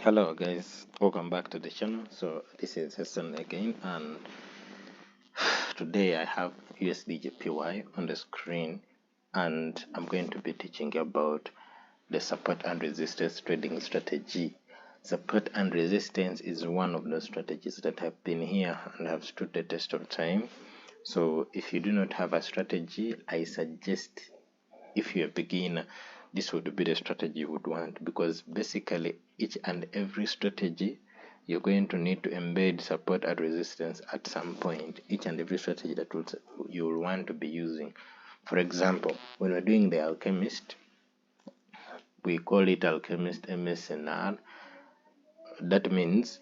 Hello guys, welcome back to the channel. So this is Hassan again, and today I have USDJPY on the screen, and I'm going to be teaching you about the support and resistance trading strategy. Support and resistance is one of those strategies that have been here and have stood the test of time. So if you do not have a strategy, I suggest, if you're a beginner, this would be the strategy you would want, because basically each and every strategy you're going to need to embed support and resistance at some point. Each and every strategy that you will want to be using. For example, when we're doing the alchemist, we call it alchemist MSNR. That means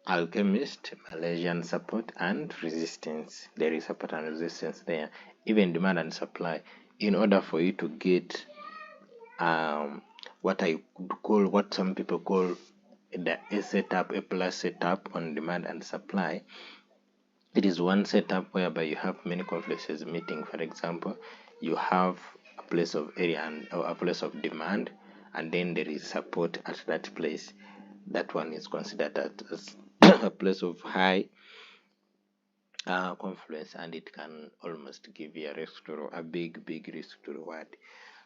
alchemist, Malaysian support and resistance. There is support and resistance there, even demand and supply. In order for you to get what some people call the A setup, A plus setup on demand and supply, it is one setup whereby you have many complexes meeting. For example, you have a place of area or a place of demand, and then there is support at that place. That one is considered as a place of high confluence, and it can almost give you a risk to a big risk to reward.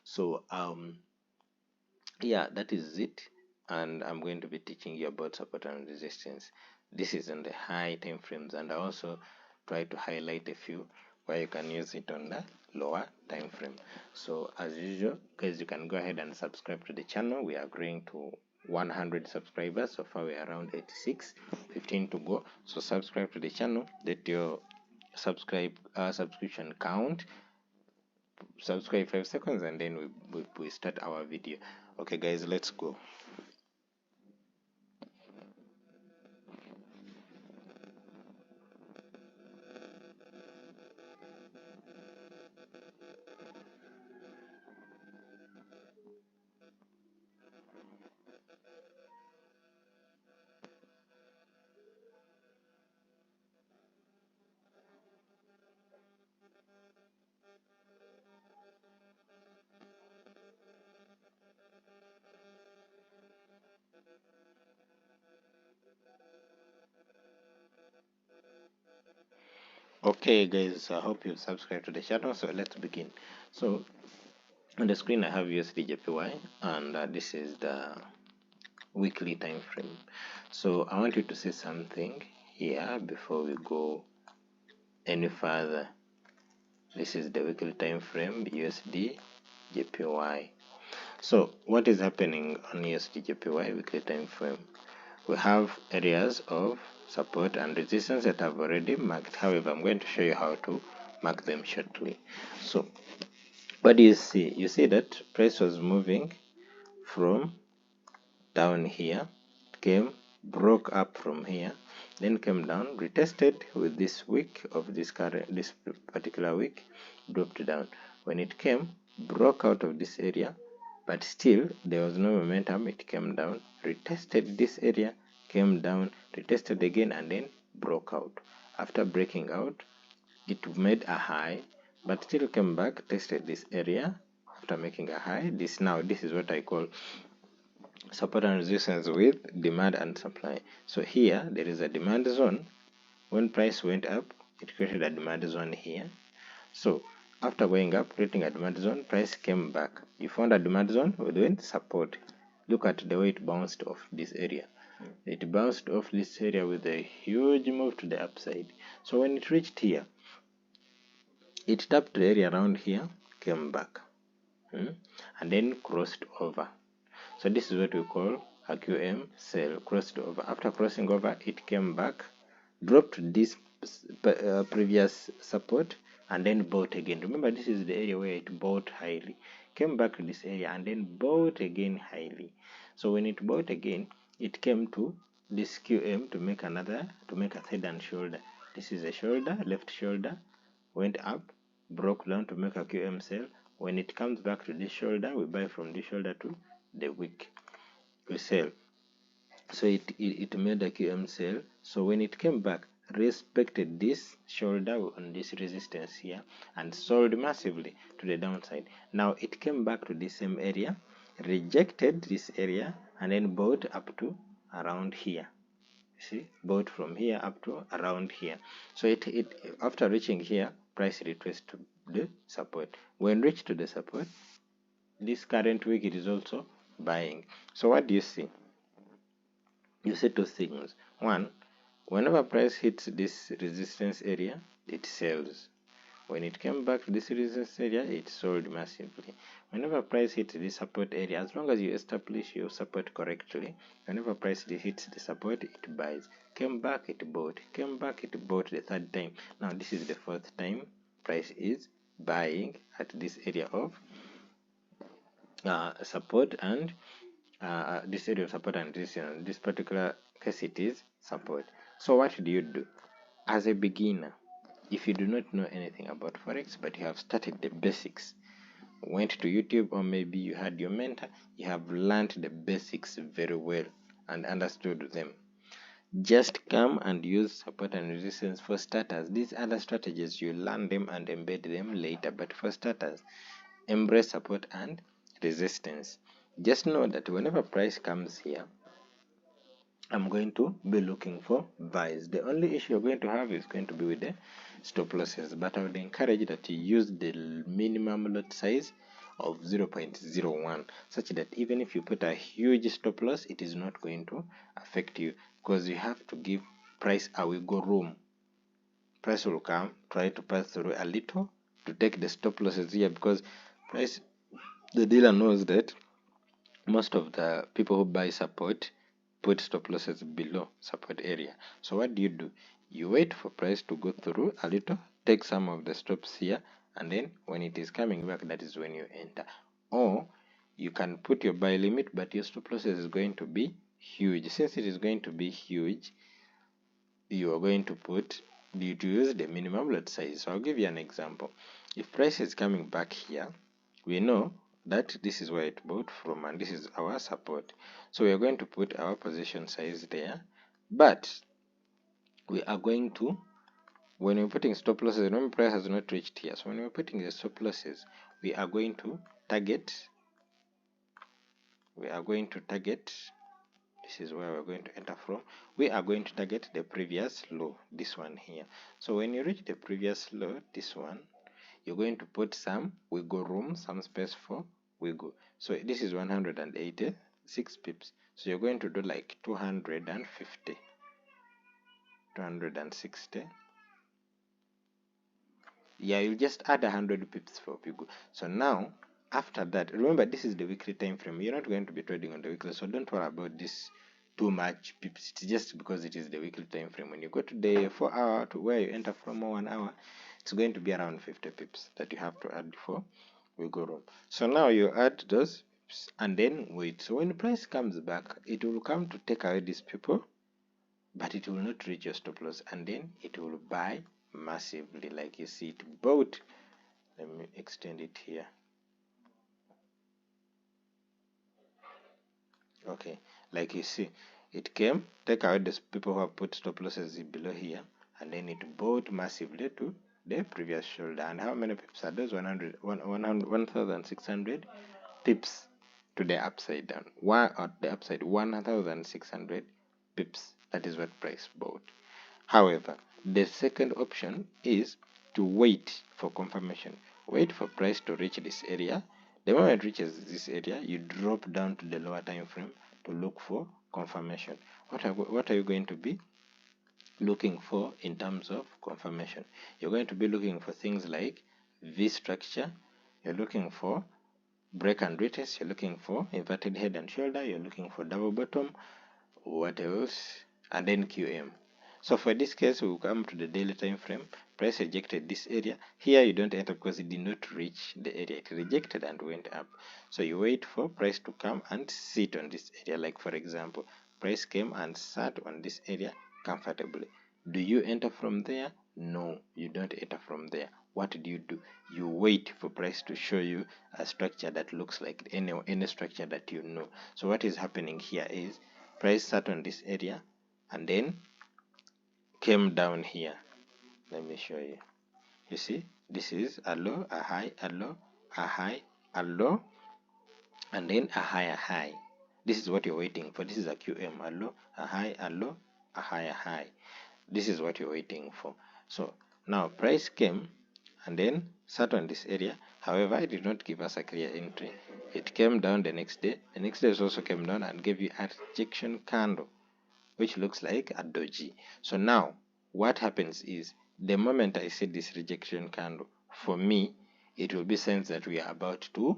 So yeah, that is it, and I'm going to be teaching you about support and resistance. This is on the high time frames, and I also try to highlight a few where you can use it on the lower time frame. So as usual guys, you can go ahead and subscribe to the channel. We are growing to 100 subscribers. So far we are around 86, 15 to go. So subscribe to the channel, let your subscription count. Subscribe 5 seconds, and then we start our video. Okay guys, let's go. Okay guys, I hope you subscribe to the channel. So let's begin. So on the screen I have USDJPY, and this is the weekly time frame. So I want you to see something here before we go any further. This is the weekly time frame, USDJPY. So what is happening on USDJPY weekly time frame? We have areas of support and resistance that I've already marked. However, I'm going to show you how to mark them shortly. So what do you see? You see that price was moving from down here, broke up from here, then came down, retested with this wick of this particular wick, dropped down. When it came, broke out of this area, but still there was no momentum. It came down, retested this area, came down, retested again, and then broke out. After breaking out, it made a high, but still came back, tested this area after making a high. This is what I call support and resistance with demand and supply. So here there is a demand zone. When price went up, it created a demand zone here. So after going up, creating a demand zone, price came back. You found a demand zone with support. Look at the way it bounced off this area. It bounced off this area with a huge move to the upside. So when it reached here, it tapped the area around here, came back, and then crossed over. So this is what we call a QM sell, crossed over. After crossing over, it came back, dropped this previous support, and then bought again. Remember, this is the area where it bought highly, came back to this area, and then bought again highly. So when it bought again, it came to this QM to make a head and shoulder. This is a shoulder, left shoulder, went up, broke down to make a QM sell. When it comes back to this shoulder, we buy from this shoulder to the wick, we sell. So it made a QM sell. So when it came back, respected this shoulder on this resistance here and sold massively to the downside. Now it came back to the same area, rejected this area, and then bought up to around here. See, bought from here up to around here. So it after reaching here, price retraced to the support. When reached to the support, this current week it is also buying. So what do you see? You see two things. One, whenever price hits this resistance area, it sells. When it came back to this resistance area, it sold massively. Whenever price hits the support area, as long as you establish your support correctly, whenever price hits the support, it buys. Came back, it bought. Came back, it bought the third time. Now this is the fourth time price is buying at this area of support and this area of support and resistance. In this particular case, it is support. So what do you do? As a beginner, if you do not know anything about Forex, but you have started the basics, went to YouTube, or maybe you had your mentor, you have learned the basics very well and understood them. Just come and use support and resistance for starters. These other strategies, you learn them and embed them later, but for starters, embrace support and resistance. Just know that whenever price comes here, I'm going to be looking for buys. The only issue you're going to have is going to be with the stop losses, but I would encourage that you use the minimum lot size of 0.01, such that even if you put a huge stop loss, it is not going to affect you, because you have to give price a wiggle room. Price will come, try to pass through a little to take the stop losses here, because price, the dealer knows that most of the people who buy support put stop losses below support area. So what do? You wait for price to go through a little, take some of the stops here, and then when it is coming back, that is when you enter. Or you can put your buy limit, but your stop losses is going to be huge. Since it is going to be huge, you are going to use the minimum lot size. So I'll give you an example. If price is coming back here, we know that this is where it bought from and this is our support. So we are going to put our position size there, but we are going to, when we're putting stop losses, remember price has not reached here, so when we're putting the stop losses, we are going to target, this is where we're going to enter from. We are going to target the previous low, this one here. So when you reach the previous low, this one, you're going to put some wiggle room, some space for wiggle. So this is 186 pips. So you're going to do like 250, 260. Yeah, you just add 100 pips for wiggle. So now, after that, remember this is the weekly time frame. You're not going to be trading on the weekly, so don't worry about this too much pips. It's just because it is the weekly time frame. When you go to the 4 hour to where you enter from, or 1 hour, it's going to be around 50 pips that you have to add for wiggle room. So now you add those pips and then wait. So when the price comes back, it will come to take away these people, but it will not reach your stop loss, and then it will buy massively, like you see it bought. Let me extend it here. Okay, like you see, it came, take away these people who have put stop losses below here, and then it bought massively to the previous shoulder. And how many pips are those? 1,600 pips to the upside down. One at the upside, 1,600 pips. That is what price bought. However, the second option is to wait for confirmation. Wait for price to reach this area. The moment it reaches this area, you drop down to the lower time frame to look for confirmation. What are you going to be looking for in terms of confirmation? You're going to be looking for things like V structure. You're looking for break and retest. You're looking for inverted head and shoulder. You're looking for double bottom. What else? And then QM. So for this case, we will come to the daily time frame. Price rejected this area. Here you don't enter because it did not reach the area. It rejected and went up. So you wait for price to come and sit on this area. Like for example, price came and sat on this area comfortably. Do you enter from there? No, you don't enter from there. What do? You wait for price to show you a structure that looks like any structure that you know. So what is happening here is price sat on this area and then came down here. Let me show you. You see, this is a low, a high, a low, a high, a low, and then a higher high. This is what you're waiting for. This is a QM, a low, a high, a low, a high, a high. This is what you're waiting for. So now price came and then sat on this area. However, it did not give us a clear entry. It came down the next day. The next day it also came down and gave you a rejection candle, which looks like a doji. So now what happens is, the moment I see this rejection candle, for me it will be sense that we are about to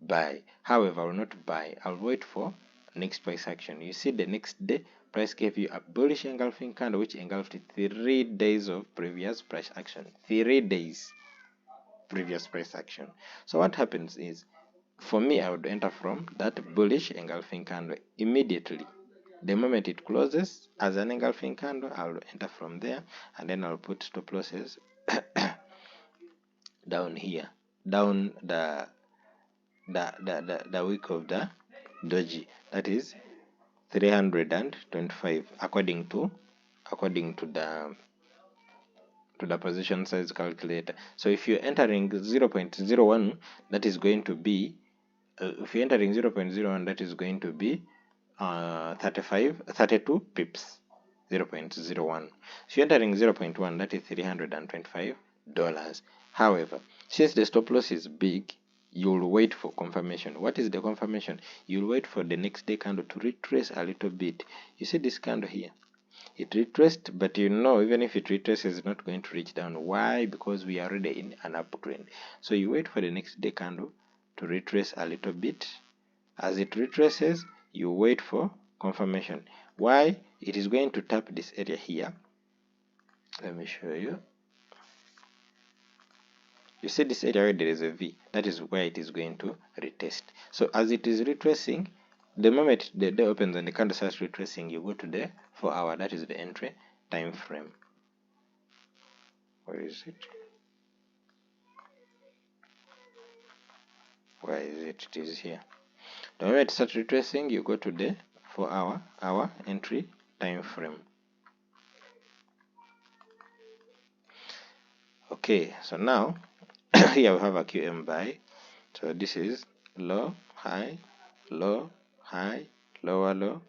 buy. However, I will not buy. I'll wait for next price action. You see, the next day price gave you a bullish engulfing candle which engulfed 3 days of previous price action. 3 days previous price action. So what happens is, for me, I would enter from that bullish engulfing candle immediately. The moment it closes as an engulfing candle, I'll enter from there, and then I'll put stop losses down here, down the wick of the doji, that is 325 according to the position size calculator. So if you're entering 0.01, that is going to be if you're entering 0.01, that is going to be 32 pips. 0.01. If you're entering 0.1, that is $325. However, since the stop loss is big, you'll wait for confirmation. What is the confirmation? You'll wait for the next day candle to retrace a little bit. You see this candle here, it retraced, but you know, even if it retraces, it's not going to reach down. Why? Because we are already in an uptrend. So you wait for the next day candle to retrace a little bit. As it retraces, you wait for confirmation. Why? It is going to tap this area here. Let me show you. You see this area where there is a V, that is where it is going to retest. So as it is retracing, the moment the day opens and the candle starts retracing, you go to the 4-hour, that is the entry time frame. Where is it? Where is it? It is here. The moment it starts retracing, you go to the 4-hour entry time frame. Okay, so now here we have a QM buy. So this is low, high, low, high, lower low,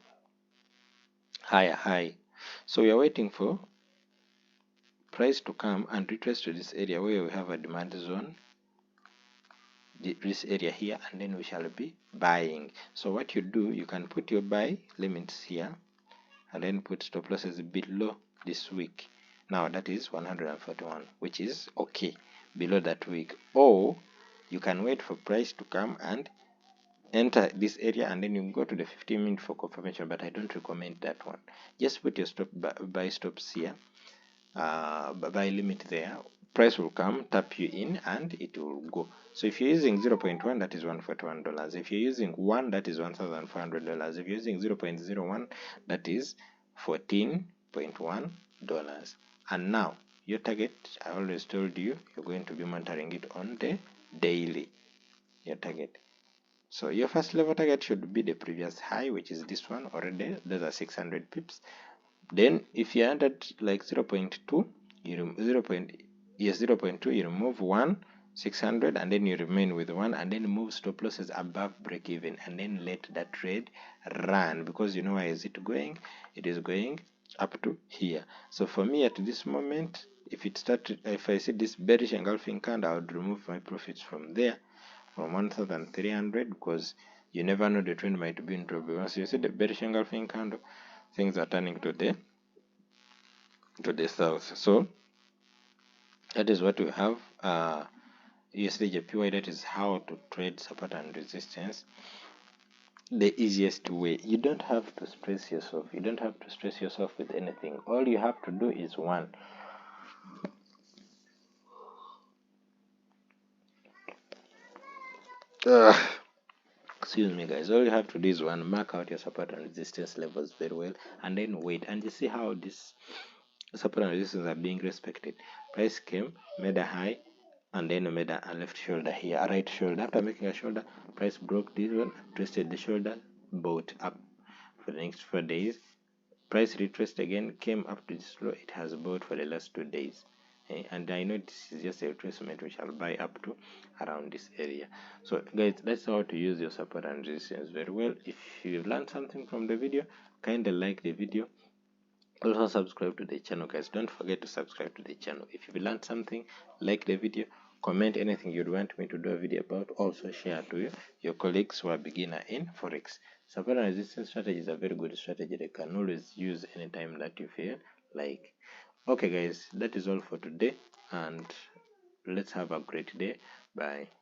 higher high. So we are waiting for price to come and retrace to this area where we have a demand zone, this area here, and then we shall be buying. So what you do, you can put your buy limits here and then put stop losses below this week. Now that is 141, which is okay, below that week. Or you can wait for price to come and enter this area and then you go to the 15-minute for confirmation, but I don't recommend that one. Just put your stop buy stops here, buy limit there. Price will come, tap you in, and it will go. So if you're using 0.1, that is $141. If you're using 1, that is $1,400. If you're using 0.01, that is $14.1. And now your target, I always told you, you're going to be monitoring it on the daily, your target. So your first level target should be the previous high, which is this one already. Those are 600 pips. Then if you entered like 0.2, you 0.2, you remove 1, 600, and then you remain with 1, and then move stop losses above break even, and then let that trade run. Because you know why is it going? It is going up to here. So for me at this moment, if I see this bearish engulfing candle, I would remove my profits from there, from 1,300, because you never know, the trend might be in trouble. Once you see the bearish engulfing candle, things are turning to the south. So that is what we have. USDJPY, that is how to trade support and resistance the easiest way. You don't have to stress yourself. You don't have to stress yourself with anything. All you have to do is one. Excuse me, guys. All you have to do is one, mark out your support and resistance levels very well, and then wait and you see how this support and resistance are being respected. Price came, made a high, and then made a left shoulder here, a right shoulder. After making a shoulder, price broke this one, twisted the shoulder, bought up for the next 4 days. Price retraced again, came up to this low, it has bought for the last 2 days. and I know this is just a retracement which I'll buy up to around this area. So guys, that's how to use your support and resistance very well. If you learned something from the video, kindly like the video, also subscribe to the channel. Guys, don't forget to subscribe to the channel. If you learned something, like the video, comment anything you'd want me to do a video about, also share to your colleagues who are beginner in forex. Support and resistance strategy is a very good strategy they can always use anytime that you feel like. Okay guys, that is all for today, and let's have a great day. Bye.